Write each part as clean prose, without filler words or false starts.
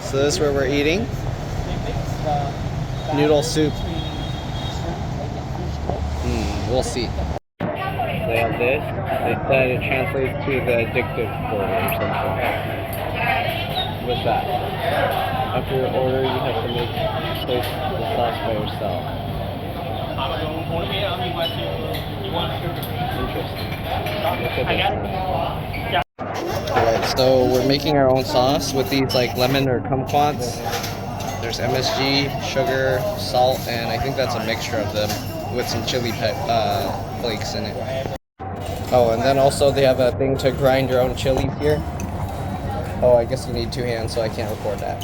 So this is where we're eating. Noodle soup. We'll see. They have this. They said it translates to the addictive quarter or something. What's that? After your order, you have to make place the sauce by yourself. Interesting. Alright, so we're making our own sauce with these like lemon or kumquats. There's MSG, sugar, salt, and I think that's a mixture of them with some chili flakes in it. Oh, and then also they have a thing to grind your own chilies here. Oh, I guess you need 2 hands, so I can't record that.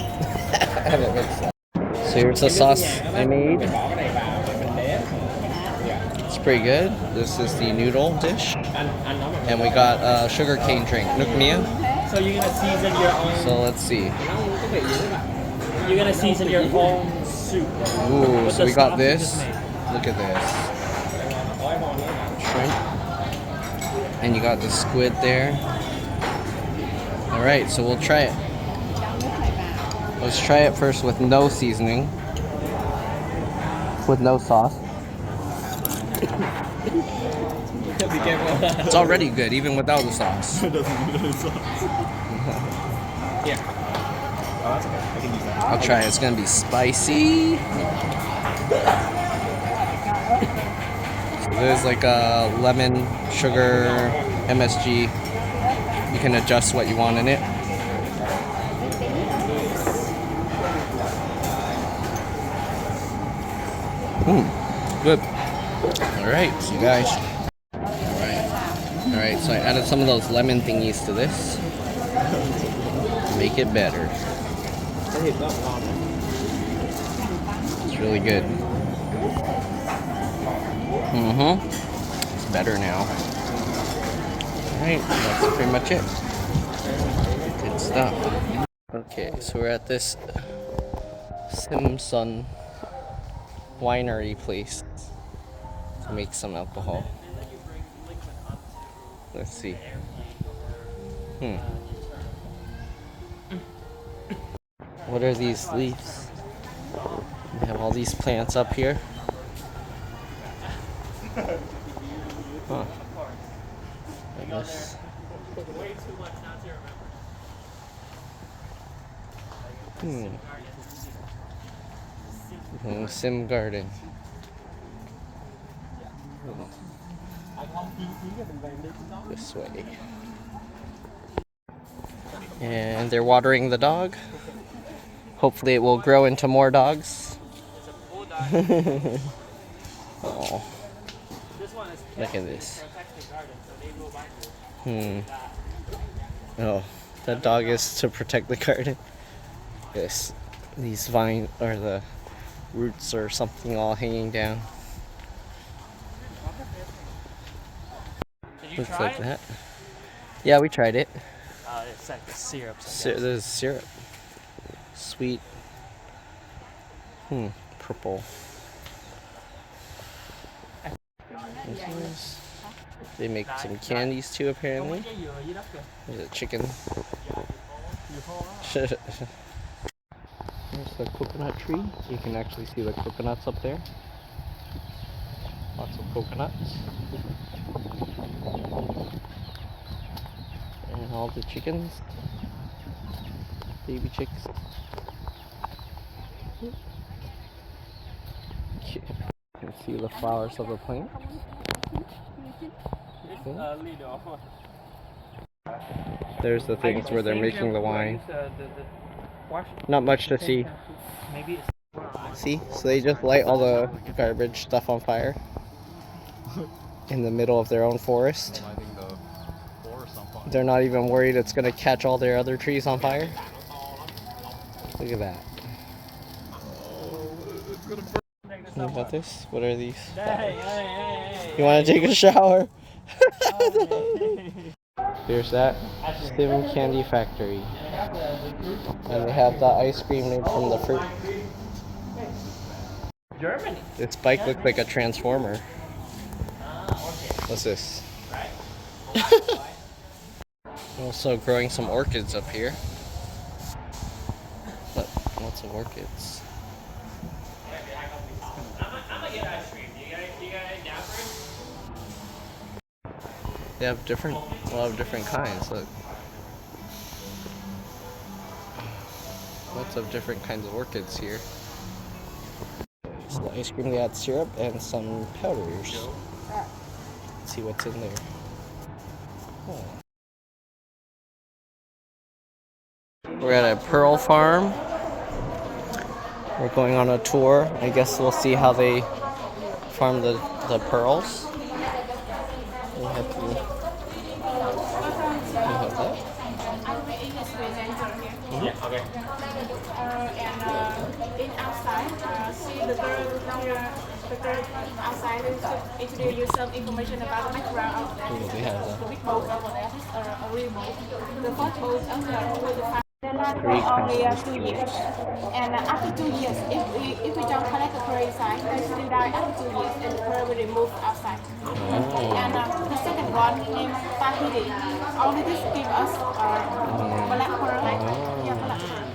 So here's the sauce I made. It's pretty good. This is the noodle dish. And we got sugar cane drink. Nước mía. So you're gonna season your own. So let's see. You're gonna season your own soup. Ooh, so we got this. Look at this. Shrimp. And you got the squid there. Alright, so we'll try it. Let's try it first with no seasoning. With no sauce. It's already good, even without the sauce. It doesn't need the sauce. Yeah. Oh, that's okay. I can use that. I'll try it. It's gonna be spicy. So there's like a lemon, sugar, MSG. You can adjust what you want in it. Good. Alright, so you guys. Alright, so I added some of those lemon thingies to this. Make it better. It's really good. It's better now. Alright, that's pretty much it. Good stuff. Okay, so we're at this Simpson winery place to make some alcohol. Let's see. What are these leaves? We have all these plants up here. Huh. I guess. Sim garden. This way. And they're watering the dog. Hopefully it will grow into more dogs. Oh. Look at this. Oh, that dog is to protect the garden. Yes, these vines or the roots or something all hanging down. Did you Looks try like it? that. Yeah, we tried it. It's like the syrup. There's syrup. Sweet. Purple. They make some candies too, apparently. There's a chicken. There's the coconut tree. You can actually see the coconuts up there. Lots of coconuts. And all the chickens. Baby chicks. You can see the flowers of the plant. There's the things where they're making the wine. Not much to see. See? So they just light all the garbage stuff on fire in the middle of their own forest. They're not even worried it's going to catch all their other trees on fire. Look at that. What about this? What are these? You want to take a shower? Here's that Sim Candy Factory. And they have the ice cream made from the fruit. This bike looked like a transformer. What's this? Also growing some orchids up here. Lots of orchids. They have a lot of different kinds. Look, lots of different kinds of orchids here. So the ice cream, they add syrup and some powders. Let's see what's in there. Oh. We're at a pearl farm. We're going on a tour. I guess we'll see how they farm the pearls. We have that. Yeah, okay. And in outside, see the girl outside introduce you some information about the background of that. We have that. The big boat over there, a real boat. The first boat under with the they last for 2 years. And after 2 years, if we don't collect the pearl inside, they still die after 2 years, and the pearl will be moved outside. And the second one named Tahiti. Only this give us black pearl. Yeah,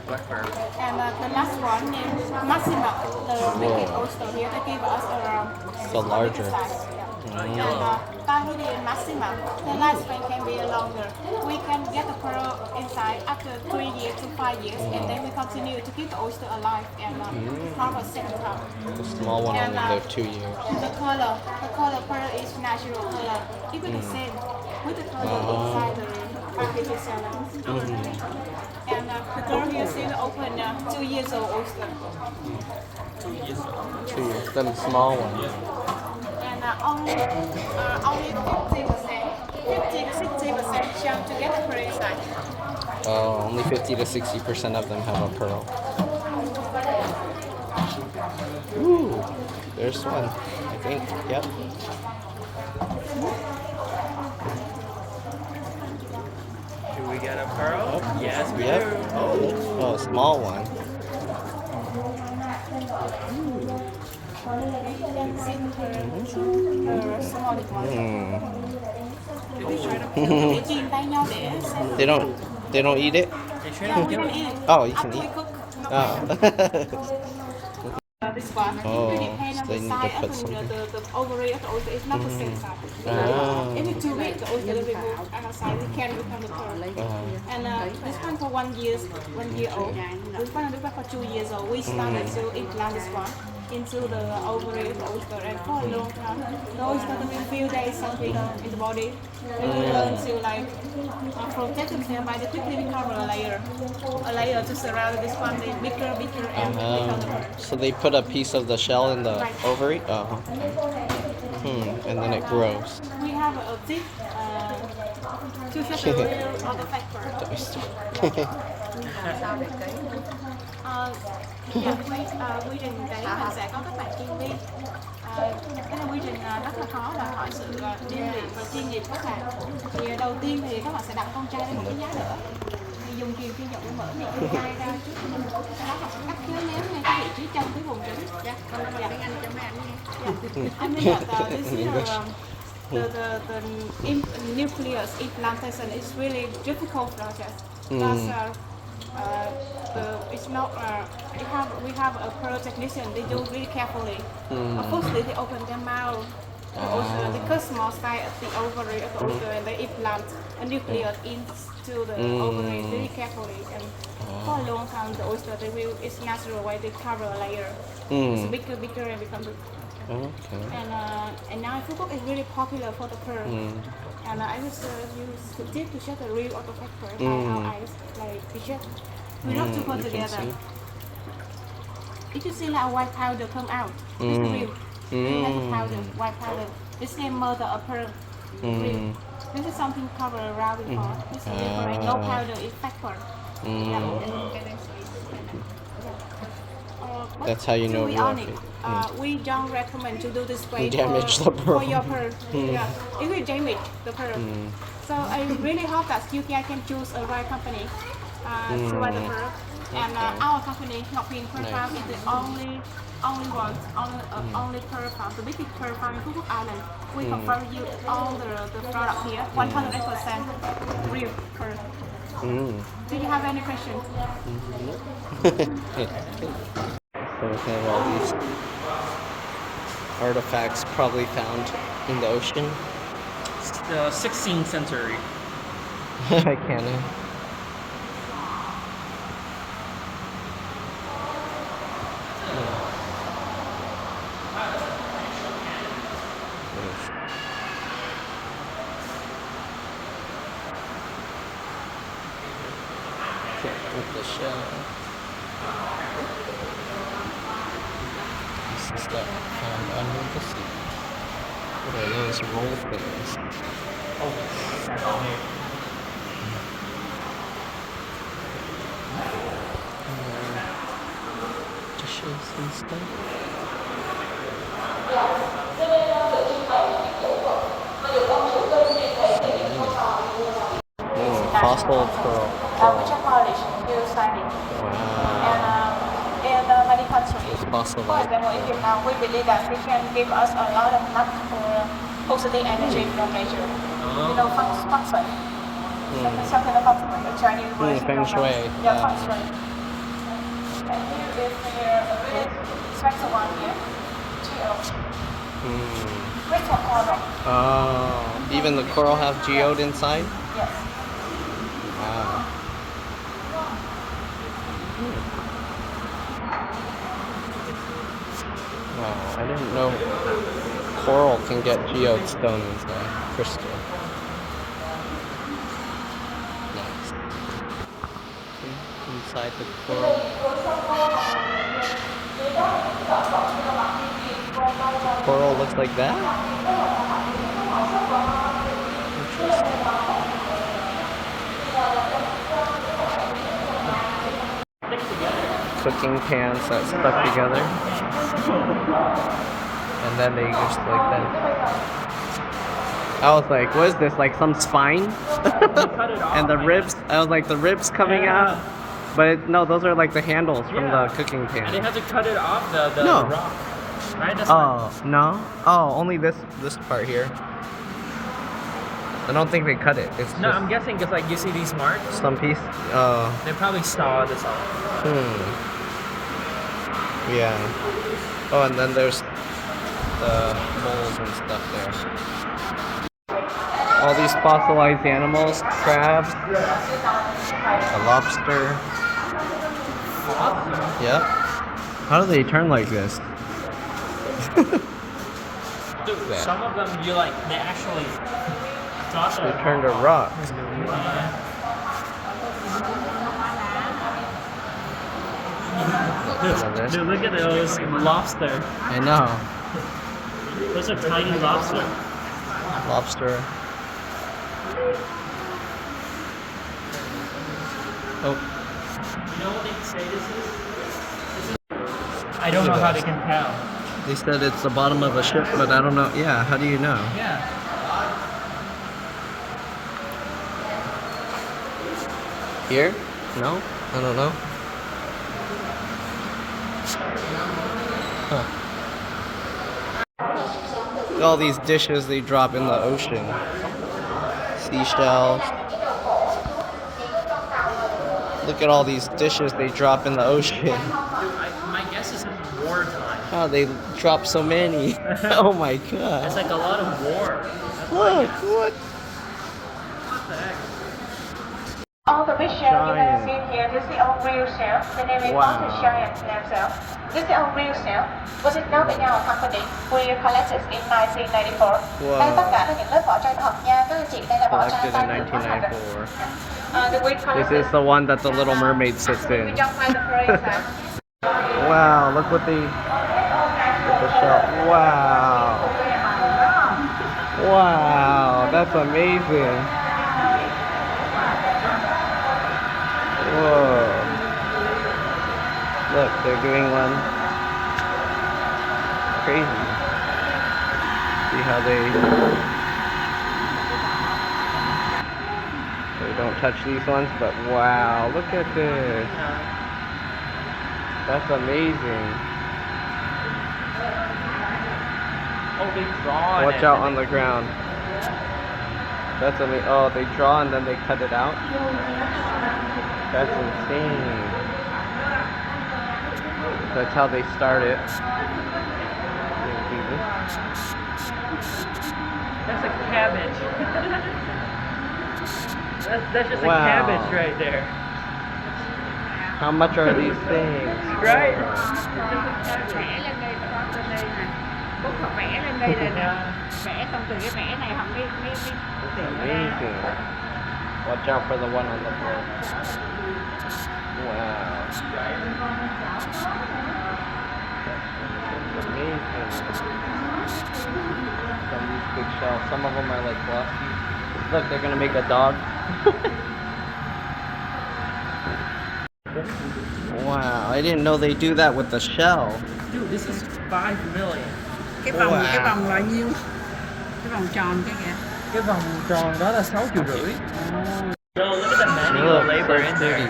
black pearl. And the last one named Maxima, the wicked oyster here, they give us So larger. size. And Tahiti and Maxima, the lifespan can be longer. We can get the pearl inside after 3 years to 5 years, and then we continue to keep the oyster alive and harvest second time. The small one only lived 2 years. The color pearl is natural color. It will be the same with the color inside the artificial. And the girl here still open 2 years old oyster. 2 years old. 2 years. The small one. And only 50% chance to get the pearl inside. Oh, only 50 to 60% of them have a pearl. Ooh, there's one, I think. Yep. Do we get a pearl? Oh. Yes, we Yep. do. Oh, a small one. They don't eat it? Oh, you can eat. Oh. This one. Oh, It depends so on they the need to size put of something. the ovary of the oyster. It's not the same size. If it's too big, the oyster will be moved outside. It can become the pearl. And this one for 1 year old. This one for 2 years old. We started to implant this one into the ovary of the oyster, and for a long time, the oyster will feel there is something in the body. They will learn to protect themselves by the quickly become a layer to surround this one. They bigger and become the pearl. So they put a piece of the shell in the ovary? Oh. And then it grows. We have a tip to set the real or the fake pearl. The oyster. Quy trình đấy mình sẽ có các bạn chuyên viên. Cái này quy trình rất là khó và hỏi sự chuyên nghiệp và chuyên nghiệp của các bạn. Thì đầu tiên thì các bạn sẽ đặt con trai lên một cái giá đỡ. Thì dùng kiềm chuyên dụng để mở miệng con trai ra trước. Sau đó họ sẽ cắt kéo léo ngay cái vị trí trong cái vùng trứng. Còn là tiếng Anh cho mấy anh nghe. I mean that this is the nucleus implantation is really difficult process. Because it's not. We have a pearl technician. They do really carefully. Firstly, they open their mouth. They cut small size of the ovary of the oyster, and they implant a nucleus into the ovary very carefully. And for a long time, the oyster it's natural way they cover a layer. It's bigger and become big. Okay. And now Phuket is really popular for the pearl. And I was use tip to check the real or the fake pearl. How I to check. We have to put together. If you see like a white powder come out, it's real. Like a powder, white powder. This name mother of pearl. Real. This is something covered around before. This is different. No powder, it's fake pearl. That's how you know to be you are honest, we don't recommend to do this way Damage for, the pearl. for your pearl. It will damage the pearl. So I really hope that you guys can choose a right company to buy the pearl. And our company, Ngọc Huyền Pearl Farm, is the only pearl farm, the biggest pearl farm in Phuket Island. We confirm you all the product here, 100% real pearl. Do you have any questions? So we have all these artifacts probably found in the ocean. The 16th century. I can't. With the shell. This is stuff found under the sea. What are those roll things? Oh, Dishes and stuff. Fossil pearl. Which are polished, you sign it. Wow. In many countries, It's for fossilized. example, in Vietnam, we believe that we can give us a lot of luck or positive energy from nature. You know, feng shui. Something of feng shui, the Chinese word. Feng shui. Yeah, feng shui. And here is the really special one here. Crystal coral. Oh, even the coral have geode inside? Yes. Wow. Wow, I didn't know coral can get geode stone inside. Crystal. Nice. Inside the coral. Coral looks like that? Cooking pans that stuck together, and then they just like that. I was like, what is this? Like some spine? And the ribs. I was like, the ribs coming out. But no, those are like the handles from the cooking pan. And they have to cut it off the No. rock. Right? That's No. Oh, only this part here. I don't think they cut it. It's No, just I'm guessing because like you see these marks, some piece. they probably saw this off. Yeah. Oh, and then there's the bowls and stuff there. All these fossilized animals, crabs, a lobster. Yep. How do they turn like this? Dude, Yeah. some of them you like they actually drop They the turn to rocks. Dude, look at those lobster. I know. Those are tiny lobster. Lobster. Oh, You know what they say this is? I don't know how they can tell. they said it's the bottom of a ship, but I don't know. Yeah, how do you know? Yeah. Here? No? I don't know. Huh. All these dishes they drop in the ocean. Seashells. Look at all these dishes they drop in the ocean. Dude, my guess is it's wartime. How they drop so many. Oh my It's god. like a lot of war. Look, what? What the heck? All the big shell you have Giant. seen here, this is the old real shell. The name is Wow. Mountain Giant Lamb shell. This is our real shell. Was it known in our company? We collected in 1994. Wow. Đây tất cả là những lớp vỏ chai thật nha. Các anh chị, đây là vỏ chai Collected tay in tự phát hành. 1994. The weight This collected. is the one that the Little Mermaid sits We in. just find the phrase. Wow, look what the shell. Wow. Wow, that's amazing. Whoa. Look, they're doing one. Crazy. See how they don't touch these ones, but wow, look at this. That's amazing. Oh, they draw Watch it. out on the ground. That's amazing. Oh, they draw and then they cut it out? That's insane. That's how they start it. That's a cabbage. that's just a cabbage right there. How much are these things? Right? Vẽ lên đây, con lên đây nè. Bút hoặc vẽ lên đây rồi nè. Vẽ xong từ cái vẽ này học cái Amazing. Watch out for the one on the floor. Wow. Amazing. Some of these big shells. Some of them are like glossy. Look, they're gonna make a dog. Wow, I didn't know they do that with the shell. Dude, this is 5 million. Cái vòng là nhiêu? Cái vòng tròn cái kìa. Cái vòng tròn đó là 6,5 triệu. No, look at the manual labor in there.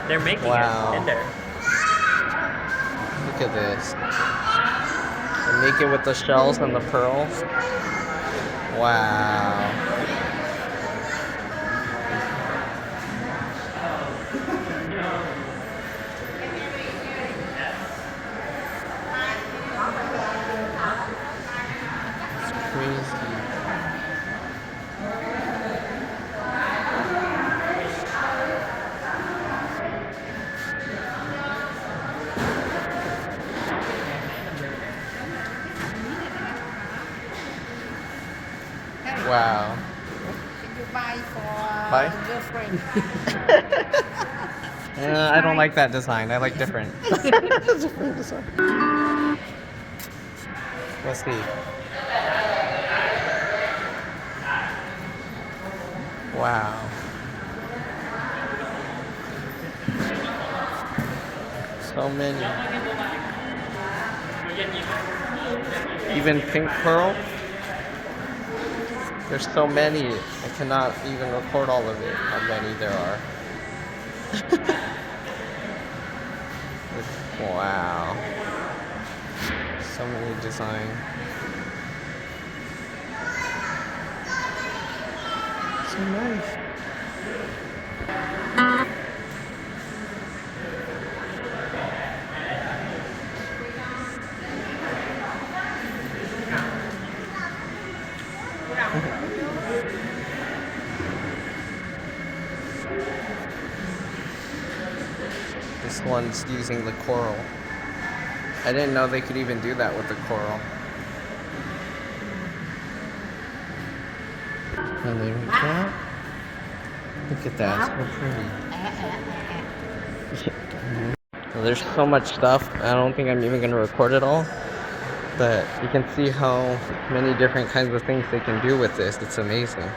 They're making it in there. Look at this. They make it with the shells and the pearls. Wow. It's crazy. Wow. Can you buy for Buy? girlfriend? I don't like that design. I like different. Different design. Let's see. Wow. So many. Even pink pearl. There's so many. I cannot even record all of it. How many there are. Wow. So many designs. So nice. This one's using the coral. I didn't know they could even do that with the coral. And there we go. Look at that, so pretty. Well, there's so much stuff. I don't think I'm even gonna record it all. But you can see how many different kinds of things they can do with this. It's amazing.